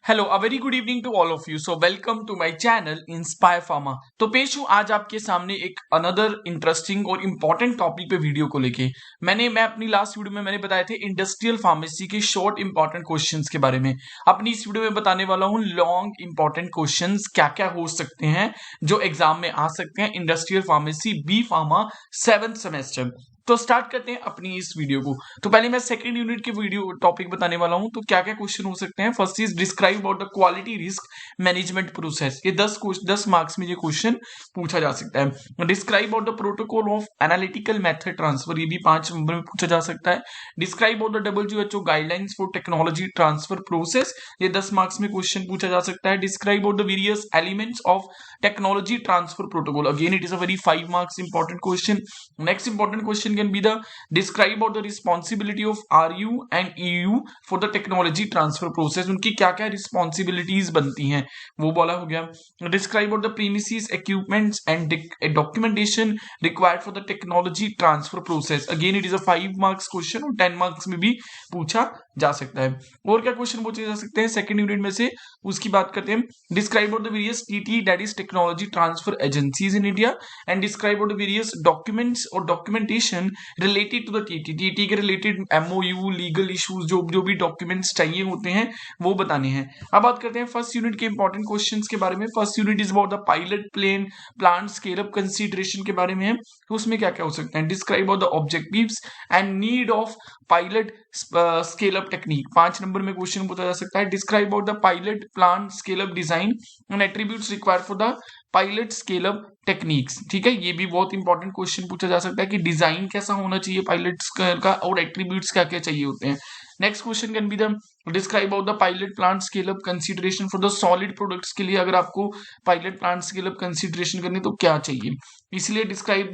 Hello a very good evening to all of you. So welcome to my channel inspire pharma. तो पेश हूं आज आपके सामने एक अनदर इंटरेस्टिंग और इंपॉर्टेंट टॉपिक पे वीडियो को लेके। मैं अपनी लास्ट वीडियो में मैंने बताए थे इंडस्ट्रियल फार्मेसी के शॉर्ट इंपॉर्टेंट क्वेश्चंस के बारे में। अपनी इस वीडियो में बताने वाला हूं लॉन्ग इंपॉर्टेंट क्वेश्चंस क्या क्या हो सकते हैं जो एग्जाम में आ सकते हैं industrial pharmacy B pharma 7th semester. तो स्टार्ट करते हैं अपनी इस वीडियो को। तो पहले मैं सेकंड यूनिट के वीडियो टॉपिक बताने वाला हूं। तो क्या क्या क्वेश्चन हो सकते हैं। First is describe about the quality risk management process. ये 10 मार्क्स में ये क्वेश्चन पूछा जा सकता है। Describe about the protocol of analytical method transfer, ये भी 5 नंबर में पूछा जा सकता है। Describe about the WHO guidelines for technology transfer process, ये 10 मार्क्स में क्वेश्चन पूछा जा सकता है। Describe about the various elements of technology transfer protocol, again it is a very 5 marks important question. Next important question can be the describe about the responsibility of RU and EU for the technology transfer process, उनकी क्या क्या responsibilities बनती हैं वो बोला हो गया। Describe out the premises equipments and documentation required for the technology transfer process, again it is a 5 marks question और 10 मार्क्स में भी पूछा जा सकता है। और क्या क्वेश्चन पूछे जा सकते हैं सेकंड यूनिट में से, उसकी बात करते हैं। Describe out the various TT that is technology transfer agencies in India and describe out the various documents और documentation related to the TT के रिलेटेड MOU लीगल इश्यूज जो भी डॉक्यूमेंट्स चाहिए होते हैं वो बताने हैं। अब बात करते हैं फर्स्ट यूनिट के इंपॉर्टेंट क्वेश्चंस के बारे में। First unit is about the pilot plane plant scale up consideration के बारे में है। तो उसमें क्या क्या हो सकता है। Describe about the objectives and need of pilot scale up technique, 5 number में क्वेश्चन पूछा जा सकता है। Describe about the pilot plant scale up design and attributes required for the pilot scale up techniques, ठीक है। ये भी बहुत इंपॉर्टेंट क्वेश्चन पूछा जा सकता है कि डिजाइन कैसा होना चाहिए पायलट का और एट्रीब्यूट्स क्या क्या चाहिए होते हैं। Next question can be the describe about the pilot plant scale up consideration for the solid products के लिए अगर आपको pilot plant scale up consideration करनी तो क्या चाहिए, इसलिए describe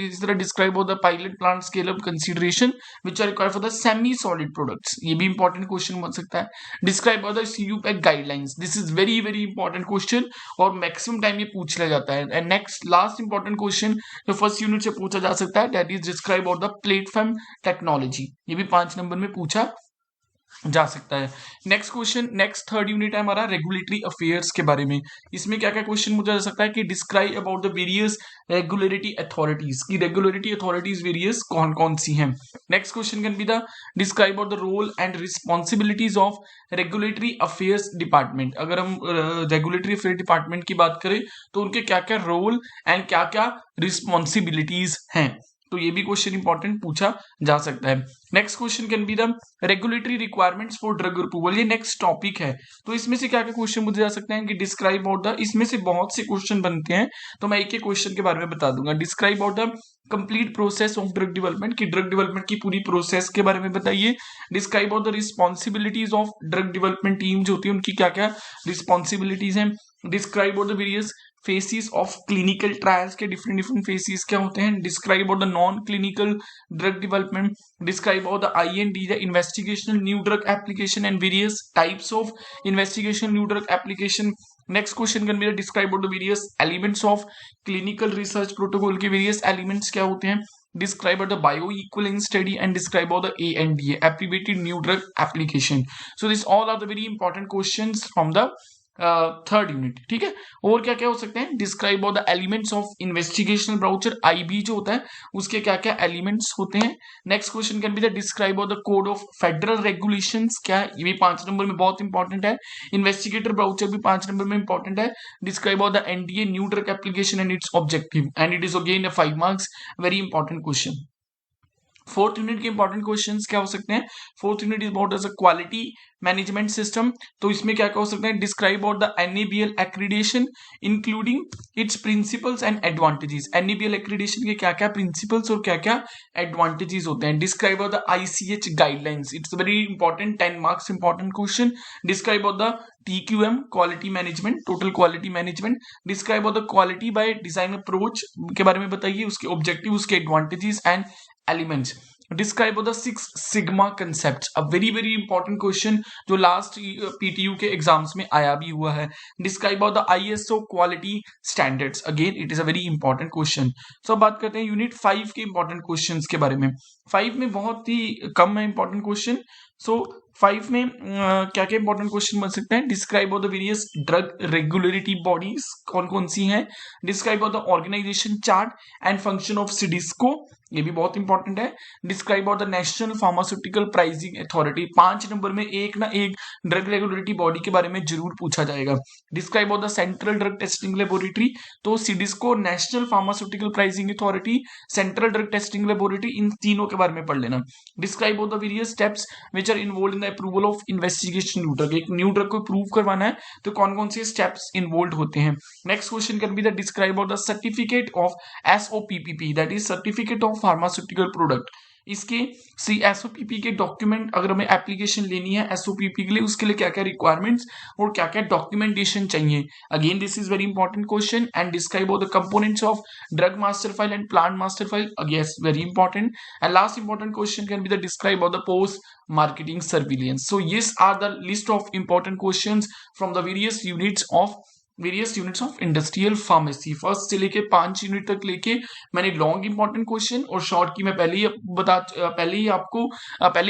about the pilot plant scale up consideration which are required for the semi solid products, ये भी इंपॉर्टेंट क्वेश्चन बन सकता है। Describe about the CUPAC guidelines, this is very very important question और मैक्सिमम टाइम ये पूछ लिया जाता है। And next last important question जो फर्स्ट यूनिट से पूछा जा सकता है that is describe about the platform technology, ये भी 5 नंबर में पूछा जा सकता है। Next question, next third unit है हमारा रेगुलेटरी अफेयर्स के बारे में। इसमें क्या क्या क्वेश्चन पूछा जा सकता है कि describe about the various regulatory authorities, की रेगुलेटरी अथॉरिटीज वेरियस कौन कौन सी हैं। Next question can be the describe about the role and responsibilities of regulatory affairs department, अगर हम रेगुलेटरी अफेयर डिपार्टमेंट की बात करें तो उनके क्या क्या रोल एंड क्या क्या रिस्पॉन्सिबिलिटीज हैं, तो ये भी क्वेश्चन इंपॉर्टेंट पूछा जा सकता है। Next question can be the regulatory requirements for drug approval, ये नेक्स्ट टॉपिक है। तो इसमें से क्या क्या क्वेश्चन पूछे जा सकते हैं कि डिस्क्राइब अबाउट द, इसमें से बहुत से क्वेश्चन बनते हैं तो मैं एक एक क्वेश्चन के बारे में बता दूंगा। Describe about the complete process of drug development, की ड्रग डेवलपमेंट की पूरी प्रोसेस के बारे में बताइए। Describe about the responsibilities of drug development team जो होती है उनकी क्या क्या रिस्पॉन्सिबिलिटीज हैं। Describe about the various faces of clinical trials के डिफरेंट फेसिस क्या होते हैं। Describe about the non clinical drug development, describe about the IND the investigational new drug application and various types of investigation new drug application. Next question can be describe about the various elements of clinical research protocol के various elements क्या होते हैं। Describe about the bioequivalence study and describe about the ANDA, abbreviated new drug application. So these all are the very important questions from the third unit, ठीक है। और क्या क्या हो सकते हैं। Describe about the elements of investigational brochure IB जो होता है उसके क्या क्या एलिमेंट्स होते हैं। Next question can be the describe about the code of federal regulations, क्या है, ये भी 5 नंबर में बहुत इंपॉर्टेंट है। इन्वेस्टिगेटर ब्राउचर भी 5 नंबर में इंपॉर्टेंट है। Describe about the NDA new drug application and its objective and it is again 5 marks, very important question. Fourth unit के इंपॉर्टेंट क्वेश्चंस क्या हो सकते हैं। Fourth unit is about as a quality management system, तो इसमें क्या क्या हो सकते हैं। Describe about the NABL accreditation including its principles and advantages, NABL accreditation के क्या क्या प्रिंसिपल्स और क्या क्या एडवांटेजेस होते हैं। Describe about the ICH guidelines, it's very important 10 marks important question. Describe about the TQM quality management, total quality management. Describe about the quality by design approach के बारे में बताइए, उसके ऑब्जेक्टिव, उसके advantages and elements. Describe the 6 sigma concept, a very very important question जो last PTU के exams में आया भी हुआ है। Describe the ISO quality standards, again it is a very important question. So बात करते हैं यूनिट 5 के इंपॉर्टेंट क्वेश्चंस के बारे में। 5 में बहुत ही कम है इंपॉर्टेंट क्वेश्चन। सो 5 में क्या क्या इंपॉर्टेंट क्वेश्चन बन सकते हैं? Describe the various drug regulatory bodies, कौन कौन सी हैं? Describe the organisation chart and function of CDSCO, ये भी बहुत इंपॉर्टेंट है। Describe the national pharmaceutical pricing authority, 5 number में एक ना एक ड्रग रेगुलेटरी बॉडी के बारे में जरूर पूछा जाएगा। Describe the central drug testing laboratory, तो CDSCO, national pharmaceutical pricing authority, central drug testing laboratory, इन तीनों के बारे में पढ़ लेना। Describe the various steps which are involve in the approval of investigation new drug, एक न्यू ड्रग को प्रूव करवाना है तो कौन कौन से स्टेप्स इन्वॉल्व होते हैं। Next question can be the describe of the certificate of SOPPP, that is certificate of pharmaceutical product. इसके SOPP के डॉक्यूमेंट, अगर हमें एप्लीकेशन लेनी है SOPP के लिए, उसके लिए क्या क्या रिक्वायरमेंट्स और क्या क्या डॉक्यूमेंटेशन चाहिए। Again this is very important question. And describe of the components of drug master file and plant master file, again very important. And last important question can be the describe of the post marketing surveillance. So yes are the list of important questions from the various units of industrial pharmacy. First से लेके 5 unit तक लेके मैंने long important question और short की मैं पहले ही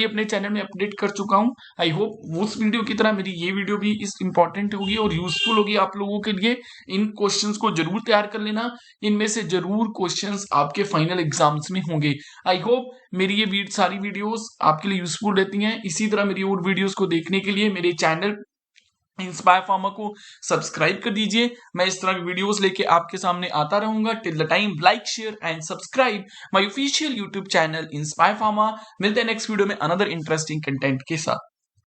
अपने चैनल में अपडेट कर चुका हूं। आई होप उस वीडियो की तरह मेरी ये वीडियो भी इस इंपॉर्टेंट होगी और यूजफुल होगी आप लोगों के लिए। इन क्वेश्चंस को जरूर तैयार कर लेना, इनमें से जरूर क्वेश्चंस आपके फाइनल एग्जाम्स में होंगे। आई होप मेरी ये सारी वीडियोस आपके लिए यूजफुल रहती हैं। इसी तरह मेरी और वीडियोस को देखने के लिए मेरे चैनल इंस्पायर फार्मा को सब्सक्राइब कर दीजिए। मैं इस तरह की वीडियोस लेके आपके सामने आता रहूंगा। Till the time like share and subscribe my official YouTube channel inspire pharma. मिलते हैं नेक्स्ट वीडियो में अनदर इंटरेस्टिंग कंटेंट के साथ।